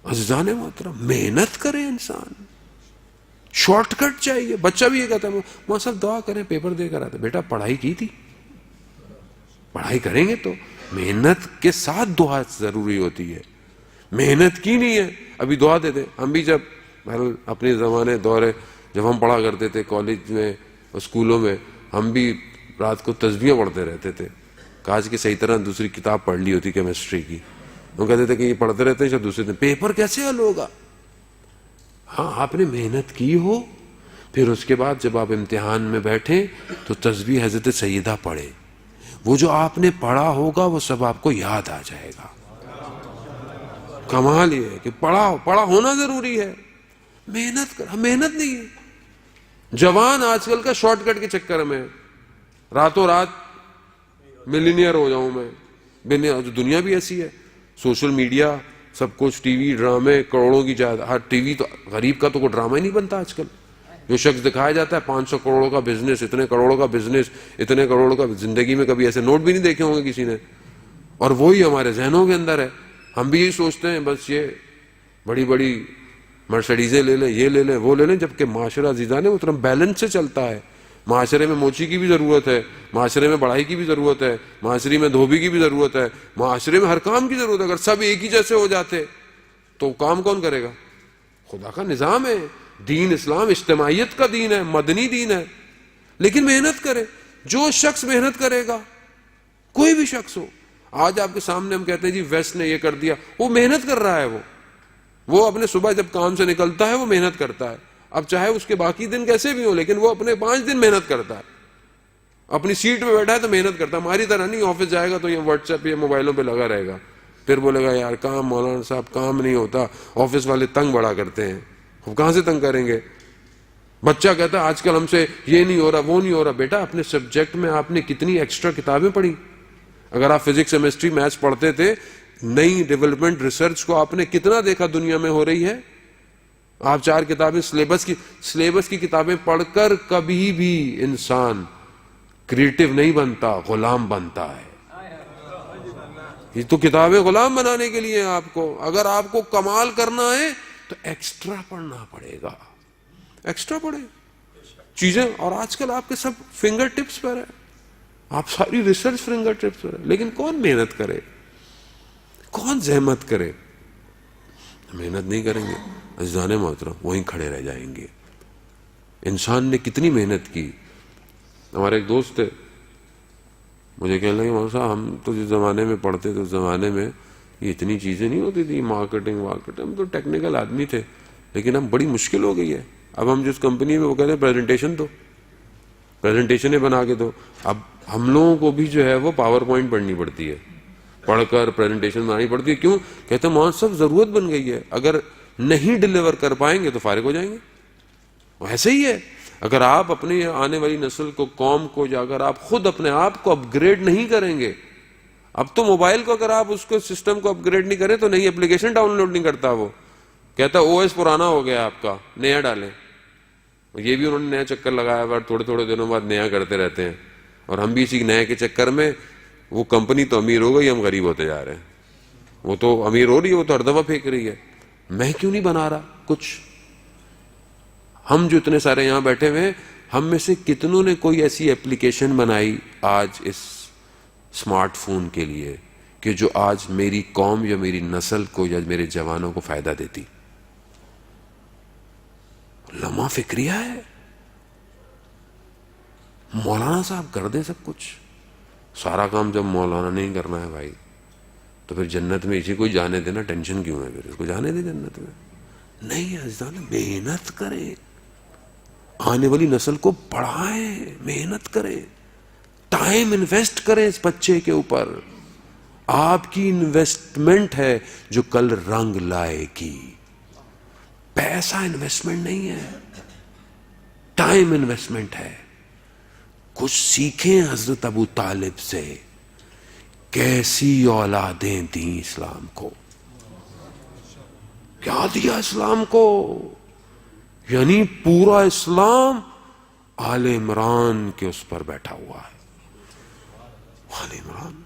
عزیزان محترم محنت کرے انسان، شارٹ کٹ چاہیے. بچہ بھی یہ کہتا ہے ماں صاحب دعا کریں پیپر دے کر آتے. بیٹا پڑھائی کی تھی؟ پڑھائی کریں گے تو محنت کے ساتھ دعا ضروری ہوتی ہے. محنت کی نہیں ہے ابھی دعا دے دیں. ہم بھی جب اپنے زمانے دورے جب ہم پڑھا کرتے تھے کالج میں اسکولوں میں، ہم بھی رات کو تسبیح پڑھتے رہتے تھے. کاش کہ صحیح طرح دوسری کتاب پڑھ لی ہوتی کیمسٹری کی. ہم کہتے تھے کہ یہ پڑھتے رہتے ہیں شاید دوسرے دن پیپر کیسے حل ہوگا. ہاں آپ نے محنت کی ہو، پھر اس کے بعد جب آپ امتحان میں بیٹھیں تو تسبیح حضرت سیدہ پڑھے. وہ جو آپ نے پڑھا ہوگا وہ سب آپ کو یاد آ جائے گا. کمال یہ ہے کہ پڑھا ہونا ضروری ہے. محنت کر، محنت نہیں ہے. جوان آج کل کا شارٹ کٹ کے چکر میں راتوں رات ملینئر ہو جاؤں میں. دنیا بھی ایسی ہے، سوشل میڈیا سب کچھ، ٹی وی ڈرامے کروڑوں کی جائیداد. ہر ٹی وی تو غریب کا تو کوئی ڈرامہ ہی نہیں بنتا آج کل. جو شخص دکھایا جاتا ہے 500 کروڑوں کا بزنس، اتنے کروڑوں کا بزنس، اتنے کروڑوں کا، زندگی میں کبھی ایسے نوٹ بھی نہیں دیکھے ہوں گے کسی نے. اور وہی ہمارے ذہنوں کے اندر ہے. ہم بھی یہی سوچتے ہیں بس یہ بڑی بڑی مرسڈیزیں لے لیں، یہ لے لیں، وہ لے لیں. جبکہ معاشرہ عزیزان وہ طرح بیلنس سے چلتا ہے. معاشرے میں موچی کی بھی ضرورت ہے، معاشرے میں بڑھائی کی بھی ضرورت ہے، معاشرے میں دھوبی کی بھی ضرورت ہے، معاشرے میں ہر کام کی ضرورت ہے. اگر سب ایک ہی جیسے ہو جاتے تو کام کون کرے گا؟ خدا کا نظام ہے. دین اسلام اجتماعیت کا دین ہے، مدنی دین ہے. لیکن محنت کرے. جو شخص محنت کرے گا، کوئی بھی شخص ہو، آج آپ کے سامنے ہم کہتے ہیں جی ویسٹ نے یہ کر دیا، وہ محنت کر رہا ہے. وہ اپنے صبح جب کام سے نکلتا ہے وہ محنت کرتا ہے. اب چاہے اس کے باقی دن کیسے بھی ہوں لیکن وہ اپنے 5 دن محنت کرتا ہے. اپنی سیٹ پہ بیٹھا ہے تو محنت کرتا ہے. ہماری طرح نہیں آفس جائے گا تو یہ واٹس ایپ یا موبائلوں پہ لگا رہے گا، پھر بولے گا یار کام مولانا صاحب کام نہیں ہوتا، آفس والے تنگ بڑا کرتے ہیں. ہم کہاں سے تنگ کریں گے؟ بچہ کہتا ہے آج کل ہم سے یہ نہیں ہو رہا وہ نہیں ہو رہا. بیٹا اپنے سبجیکٹ میں آپ نے کتنی ایکسٹرا کتابیں پڑھی؟ اگر آپ فزکس کیمسٹری میتھس پڑھتے تھے، نئی ڈیولپمنٹ ریسرچ کو آپ نے کتنا دیکھا دنیا میں ہو رہی ہے؟ آپ 4 کتابیں سلیبس کی کتابیں پڑھ کر کبھی بھی انسان کریٹو نہیں بنتا، غلام بنتا ہے. یہ تو کتابیں غلام بنانے کے لیے آپ کو. اگر آپ کو کمال کرنا ہے تو ایکسٹرا پڑھنا پڑے گا. ایکسٹرا پڑھے چیزیں. اور آج کل آپ کے سب فنگر ٹپس پر ہے، آپ ساری ریسرچ فنگر ٹپس پر ہے. لیکن کون محنت کرے؟ کون زحمت کرے؟ محنت نہیں کریں گے عزیزان محترم وہیں کھڑے رہ جائیں گے. انسان نے کتنی محنت کی. ہمارے ایک دوست تھے، مجھے کہنے لگے مولانا صاحب ہم تو جس زمانے میں پڑھتے تھے اس زمانے میں یہ اتنی چیزیں نہیں ہوتی تھی، مارکیٹنگ، ہم تو ٹیکنیکل آدمی تھے، لیکن اب بڑی مشکل ہو گئی ہے. اب ہم جس کمپنی میں وہ کہتے ہیں پریزنٹیشن دو، پریزنٹیشنیں بنا کے دو. اب ہم لوگوں کو بھی جو ہے وہ پاور پوائنٹ پڑھنی پڑتی ہے، پڑھ کر پریزنٹیشن بنانی پڑتی ہے. کیوں؟ کہتے ہیں مولانا صاحب ضرورت بن گئی ہے، اگر نہیں ڈلیور کر پائیں گے تو فارغ ہو جائیں گے. ایسے ہی ہے، اگر آپ اپنی آنے والی نسل کو، قوم کو، یا اگر آپ خود اپنے آپ کو اپ گریڈ نہیں کریں گے. اب تو موبائل کو اگر آپ اس کو سسٹم کو اپ گریڈ نہیں کریں تو نئی اپلیکیشن ڈاؤن لوڈ نہیں کرتا. وہ کہتا او ایس پرانا ہو گیا آپ کا، نیا ڈالیں. یہ بھی انہوں نے نیا چکر لگایا ہوا، تھوڑے تھوڑے دنوں بعد نیا کرتے رہتے ہیں. اور ہم بھی اسی نئے کے چکر میں، وہ کمپنی تو امیر ہو گئی، ہم غریب ہوتے جا رہے ہیں. وہ تو امیر ہو رہی ہے، وہ تو ہر دفعہ پھینک رہی ہے. میں کیوں نہیں بنا رہا کچھ؟ ہم جو اتنے سارے یہاں بیٹھے ہوئے ہیں، ہم میں سے کتنوں نے کوئی ایسی ایپلیکیشن بنائی آج اس اسمارٹ فون کے لیے کہ جو آج میری قوم یا میری نسل کو یا میرے جوانوں کو فائدہ دیتی؟ لمحہ فکریہ ہے. مولانا صاحب کر دیں سب کچھ، سارا کام جب مولانا نہیں کرنا ہے بھائی تو پھر جنت میں اسی کو جانے دینا، ٹینشن کیوں ہے؟ پھر اس کو جانے دے جنت میں. نہیں عزیزان محنت کریں، آنے والی نسل کو پڑھائیں، محنت کریں، ٹائم انویسٹ کریں اس بچے کے اوپر. آپ کی انویسٹمنٹ ہے جو کل رنگ لائے گی. پیسہ انویسٹمنٹ نہیں ہے، ٹائم انویسٹمنٹ ہے. کچھ سیکھیں حضرت ابو طالب سے، کیسی اولادیں دیں اسلام کو، کیا دیا اسلام کو. یعنی پورا اسلام آل عمران کے اس پر بیٹھا ہوا ہے. آل عمران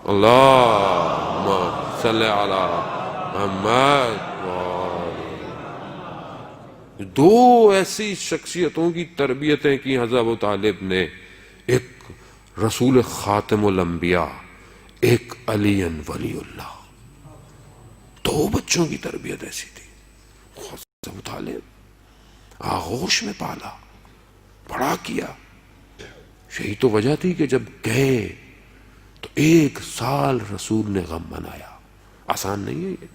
اللہم صلی علی محمد۔ دو ایسی شخصیتوں کی تربیتیں کی حضرت ابو طالب نے، ایک رسول خاتم الانبیاء، ایک علی ولی اللہ۔ دو بچوں کی تربیت ایسی تھی۔ حضرت ابو طالب آغوش میں پالا، بڑا کیا۔ یہی تو وجہ تھی کہ جب گئے تو 1 سال رسول نے غم منایا۔ آسان نہیں ہے یہ،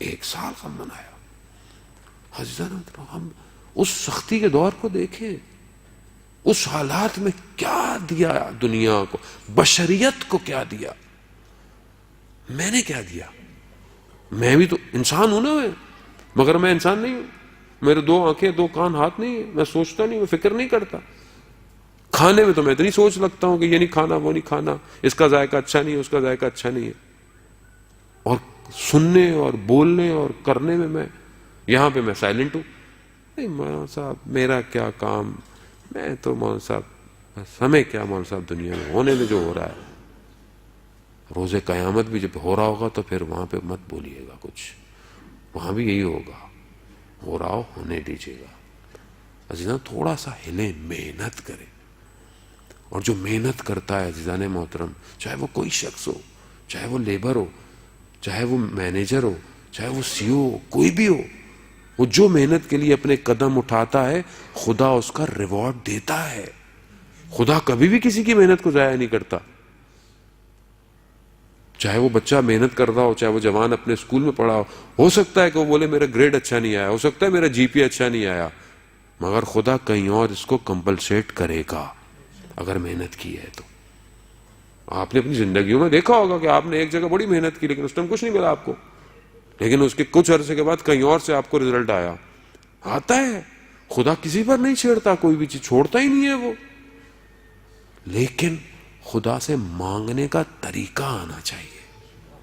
1 سال غم منایا۔ ہم اس سختی کے دور کو دیکھیں، اس حالات میں کیا دیا دنیا کو، بشریت کو کیا دیا۔ میں نے کیا دیا؟ میں بھی تو انسان ہوں نا، مگر میں انسان نہیں ہوں۔ میرے 2 آنکھیں 2 کان ہاتھ نہیں ہیں، میں سوچتا نہیں، میں فکر نہیں کرتا۔ کھانے میں تو میں اتنی سوچ لگتا ہوں کہ یہ نہیں کھانا، وہ نہیں کھانا، اس کا ذائقہ اچھا نہیں ہے، اس کا ذائقہ اچھا نہیں ہے۔ اور سننے اور بولنے اور کرنے میں یہاں پہ میں سائلنٹ ہوں۔ نہیں مولانا صاحب میرا کیا کام، میں تو مولانا صاحب بس، ہمیں کیا مولانا صاحب، دنیا میں ہونے میں جو ہو رہا ہے، روز قیامت بھی جب ہو رہا ہوگا تو پھر وہاں پہ مت بولیے گا کچھ، وہاں بھی یہی ہوگا، ہو رہا ہو ہونے دیجیے گا۔ عزیزان تھوڑا سا ہلیں، محنت کریں۔ اور جو محنت کرتا ہے عزیزان محترم، چاہے وہ کوئی شخص ہو، چاہے وہ لیبر ہو، چاہے وہ مینیجر ہو، چاہے وہ سی او ہو، کوئی بھی ہو، وہ جو محنت کے لیے اپنے قدم اٹھاتا ہے خدا اس کا ریوارڈ دیتا ہے۔ خدا کبھی بھی کسی کی محنت کو ضائع نہیں کرتا۔ چاہے وہ بچہ محنت کر رہا ہو، چاہے وہ جوان اپنے اسکول میں پڑھا ہو سکتا ہے کہ وہ بولے میرا گریڈ اچھا نہیں آیا، ہو سکتا ہے میرا جی پی اچھا نہیں آیا، مگر خدا کہیں اور اس کو کمپلسیٹ کرے گا اگر محنت کی ہے تو۔ آپ نے اپنی زندگیوں میں دیکھا ہوگا کہ آپ نے ایک جگہ بڑی محنت کی لیکن اس ٹائم کچھ نہیں ملا آپ کو، لیکن اس کے کچھ عرصے کے بعد کہیں اور سے آپ کو رزلٹ آیا۔ آتا ہے، خدا کسی پر نہیں چھیڑتا، کوئی بھی چیز چھوڑتا ہی نہیں ہے وہ، لیکن خدا سے مانگنے کا طریقہ آنا چاہیے۔